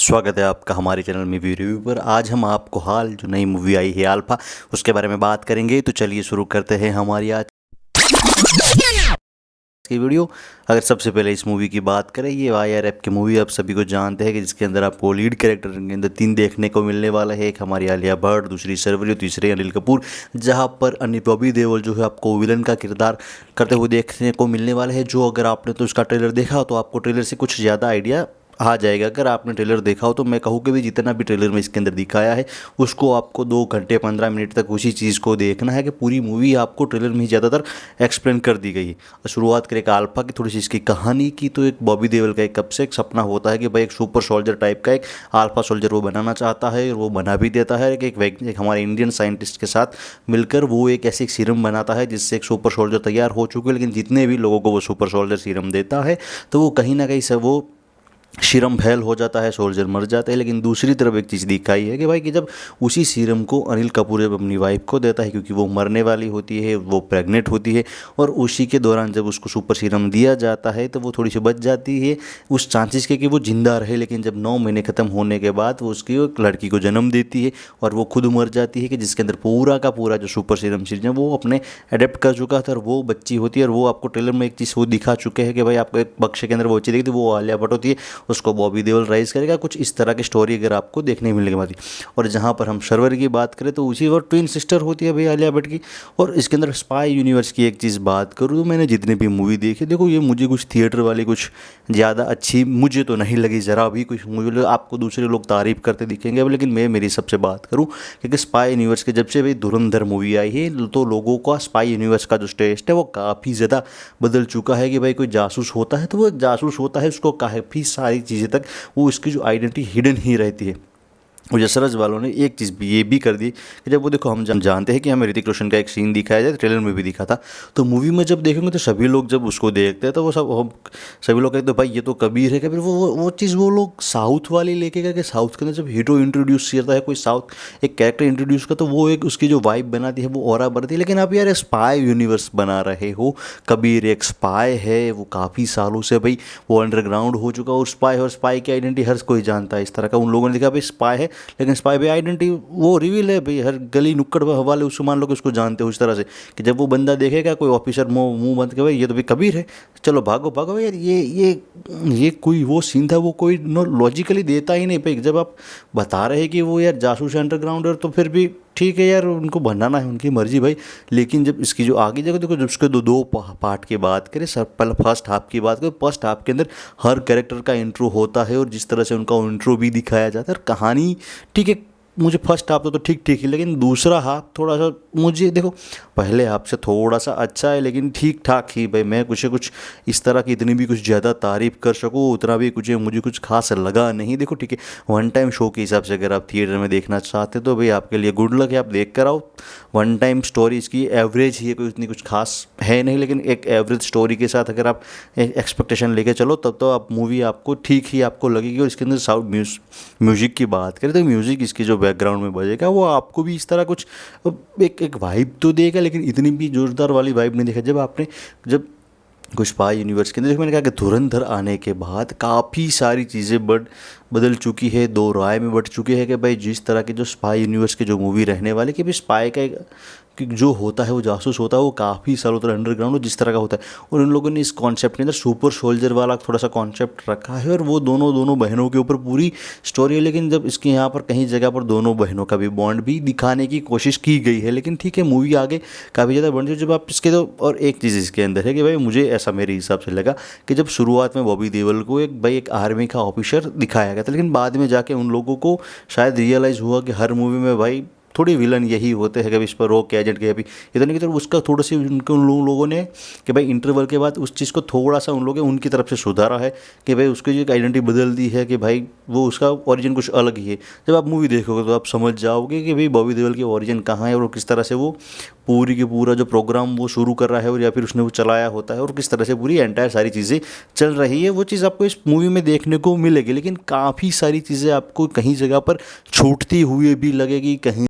स्वागत है आपका हमारे चैनल में रिव्यू पर। आज हम आपको हाल जो नई मूवी आई है अल्फा उसके बारे में बात करेंगे। तो चलिए शुरू करते हैं हमारी आज की वीडियो। अगर सबसे पहले इस मूवी की बात करें, ये IRF की मूवी आप सभी को जानते हैं कि जिसके अंदर आपको लीड कैरेक्टर के अंदर 3 देखने को मिलने वाला है। एक हमारी आलिया भट्ट, दूसरी शर्वरी, तीसरे अनिल कपूर, जहां पर बॉबी देओल जो है आपको विलन का किरदार करते हुए देखने को मिलने वाला है। जो अगर आपने तो उसका ट्रेलर देखा हो तो आपको ट्रेलर से कुछ ज़्यादा आइडिया आ जाएगा। अगर आपने ट्रेलर देखा हो तो मैं कहूँ कि भी जितना भी ट्रेलर में इसके अंदर दिखाया है उसको आपको 2 घंटे 15 मिनट तक उसी चीज़ को देखना है कि पूरी मूवी आपको ट्रेलर में ही ज़्यादातर एक्सप्लेन कर दी गई है। शुरुआत करें अल्फा की थोड़ी सी इसकी कहानी की, तो एक बॉबी देओल का एक कब से एक सपना होता है कि भाई एक सुपर सोल्जर टाइप का एक अल्फा सोल्जर वो बनाना चाहता है और वो बना भी देता है कि एक हमारे इंडियन साइंटिस्ट के साथ मिलकर वो एक ऐसी सीरम बनाता है जिससे एक सुपर सोल्जर तैयार हो चुके हैं। लेकिन जितने भी लोगों को वो सुपर सोल्जर सीरम देता है तो वो कहीं ना कहीं से वो सीरम फेल हो जाता है, सोल्जर मर जाता है। लेकिन दूसरी तरफ एक चीज़ दिखाई है कि भाई कि जब उसी सीरम को अनिल कपूर जब अपनी वाइफ को देता है, क्योंकि वो मरने वाली होती है, वो प्रेग्नेंट होती है, और उसी के दौरान जब उसको सुपर सीरम दिया जाता है तो वो थोड़ी सी बच जाती है उस चांसेस के कि वो जिंदा रहे। लेकिन जब 9 महीने ख़त्म होने के बाद वो उसकी एक लड़की को जन्म देती है और वो खुद मर जाती है, कि जिसके अंदर पूरा का पूरा जो सुपर सीरम सीरम वो अपने अडेप्ट कर चुका था और वो बच्ची होती है। और वो आपको ट्रेलर में एक चीज़ वो दिखा चुके हैं कि भाई आपको एक बक्से के अंदर वो बच्ची देखती है, वो आलिया भट्ट होती है, उसको बॉबी देओल राइज करेगा। कुछ इस तरह की स्टोरी अगर आपको देखने मिलने वाली। और जहाँ पर हम शर्वर की बात करें तो उसी और ट्विन सिस्टर होती है भाई आलिया भट्ट की। और इसके अंदर स्पाई यूनिवर्स की एक चीज़ बात करूँ तो मैंने जितनी भी मूवी देखी, देखो ये मुझे कुछ थिएटर वाली कुछ ज़्यादा अच्छी मुझे तो नहीं लगी ज़रा भी। कुछ मुझे आपको दूसरे लोग तारीफ़ करते दिखेंगे, लेकिन मैं मेरी सबसे बात करूँ क्योंकि स्पाई यूनिवर्स के जब से भाई धुरंधर मूवी आई है तो लोगों का स्पाई यूनिवर्स का जो टेस्ट है वो काफ़ी ज़्यादा बदल चुका है। कि भाई कोई जासूस होता है तो वो जासूस होता है, उसको काफ़ी सारी चीज़ें तक वो इसकी जो आइडेंटिटी हिडन ही रहती है। और यशराज वालों ने एक चीज़ भी ये भी कर दी कि जब वो देखो हम जानते हैं कि हमें ऋतिक रोशन का एक सीन दिखाया जाए, ट्रेलर में भी दिखा था, तो मूवी में जब देखेंगे तो सभी लोग जब उसको देखते हैं तो वो सभी लोग कहते हैं भाई ये तो कबीर है। कबीर वो चीज़ वो लोग साउथ वाली लेके गए कि साउथ के अंदर जब हीरो इंट्रोड्यूस करता है, कोई साउथ एक कैरेक्टर इंट्रोड्यूस करता तो वो एक उसकी जो वाइब बनाती है वो ऑरा बनती है। लेकिन आप यार स्पाई यूनिवर्स बना रहे हो, कबीर एक स्पाई है, वो काफ़ी सालों से भाई वो अंडरग्राउंड हो चुका है और स्पाई की आइडेंटिटी हर कोई जानता है। इस तरह का उन लोगों ने देखा भाई स्पाई है, लेकिन स्पाई भाई आइडेंटिटी वो रिवील है भाई, हर गली नुक्कड़ वाले उसको मान लो कि उसको जानते हो। उस तरह से कि जब वो बंदा देखेगा कोई ऑफिसर मुंह बंद के भाई ये तो भाई कबीर है, चलो भागो भागो यार। ये कोई वो सीन था वो कोई नो लॉजिकली देता ही नहीं भाई। जब आप बता रहे हैं कि वो यार जासूस अंडरग्राउंडर तो फिर भी ठीक है यार, उनको बनाना है उनकी मर्जी भाई। लेकिन जब इसकी जो आगे जगह देखो, जब उसके दो पार्ट की बात करें, सर पहले फर्स्ट हाफ की बात करें, फर्स्ट हाफ के अंदर हर कैरेक्टर का इंट्रो होता है और जिस तरह से उनका इंट्रो भी दिखाया जाता है और कहानी ठीक है। मुझे फर्स्ट हाफ तो ठीक ठीक ही, लेकिन दूसरा हाफ थोड़ा सा मुझे देखो पहले हाफ से थोड़ा सा अच्छा है लेकिन ठीक ठाक ही भाई। मैं कुछ इस तरह की इतनी भी कुछ ज़्यादा तारीफ़ कर सकूँ उतना भी कुछ मुझे कुछ खास लगा नहीं। देखो ठीक है, वन टाइम शो के हिसाब से अगर आप थिएटर में देखना चाहते तो भाई आपके लिए गुड लक है, आप देख कर आओ। वन टाइम स्टोरी इसकी एवरेज ही है, कोई इतनी कुछ खास है नहीं, लेकिन एक एवरेज स्टोरी के साथ अगर आप एक्सपेक्टेशन लेके चलो तब तो आप मूवी आपको ठीक ही आपको लगेगी। और इसके अंदर साउथ म्यूज़िक की बात करें तो म्यूज़िक इसकी जो बैकग्राउंड में बजेगा वो आपको भी इस तरह कुछ एक वाइब तो देगा, लेकिन इतनी भी जोरदार वाली वाइब नहीं देखा। जब कुछ स्पाई यूनिवर्स के अंदर मैंने कहा कि धुरंधर आने के बाद काफ़ी सारी चीज़ें बदल चुकी है, दो राय में बढ़ चुके हैं कि भाई जिस तरह के जो स्पाई यूनिवर्स की जो मूवी रहने वाली कि भाई स्पाई का एक कि जो होता है वो जासूस होता है, वो काफ़ी सालों तक अंडरग्राउंड जिस तरह का होता है। और उन लोगों ने इस कॉन्सेप्ट के अंदर सुपर सोल्जर वाला थोड़ा सा कॉन्सेप्ट रखा है और वो दोनों बहनों के ऊपर पूरी स्टोरी है। लेकिन जब इसके यहाँ पर कहीं जगह पर दोनों बहनों का भी बॉन्ड भी दिखाने की कोशिश की गई है, लेकिन ठीक है मूवी आगे काफ़ी ज़्यादा बढ़ जब आप इसके तो। और एक चीज़ इसके अंदर है कि भाई मुझे ऐसा मेरे हिसाब से लगा कि जब शुरुआत में बॉबी देओल को एक आर्मी का ऑफिसर दिखाया गया था, लेकिन बाद में जाके उन लोगों को शायद रियलाइज़ हुआ कि हर मूवी में भाई थोड़ी विलन यही होते हैं, कभी इस पर रॉक एजेंट के अभी इतने की तरफ उसका थोड़ा सी उन लोगों ने कि भाई इंटरवल के बाद उस चीज़ को थोड़ा सा उन लोगों ने उनकी तरफ से सुधारा है कि भाई उसकी जो एक आइडेंटिटी बदल दी है कि भाई वो उसका ओरिजिन कुछ अलग ही है। जब आप मूवी देखोगे तो आप समझ जाओगे कि भाई बॉबी देओल की ओरिजिन कहाँ है और किस तरह से वो पूरी की पूरा जो प्रोग्राम वो शुरू कर रहा है और या फिर उसने वो चलाया होता है और किस तरह से पूरी एंटायर सारी चीज़ें चल रही है। वो चीज़ आपको इस मूवी में देखने को मिलेगी, लेकिन काफ़ी सारी चीज़ें आपको कहीं जगह पर छूटती हुई भी लगेगी, कहीं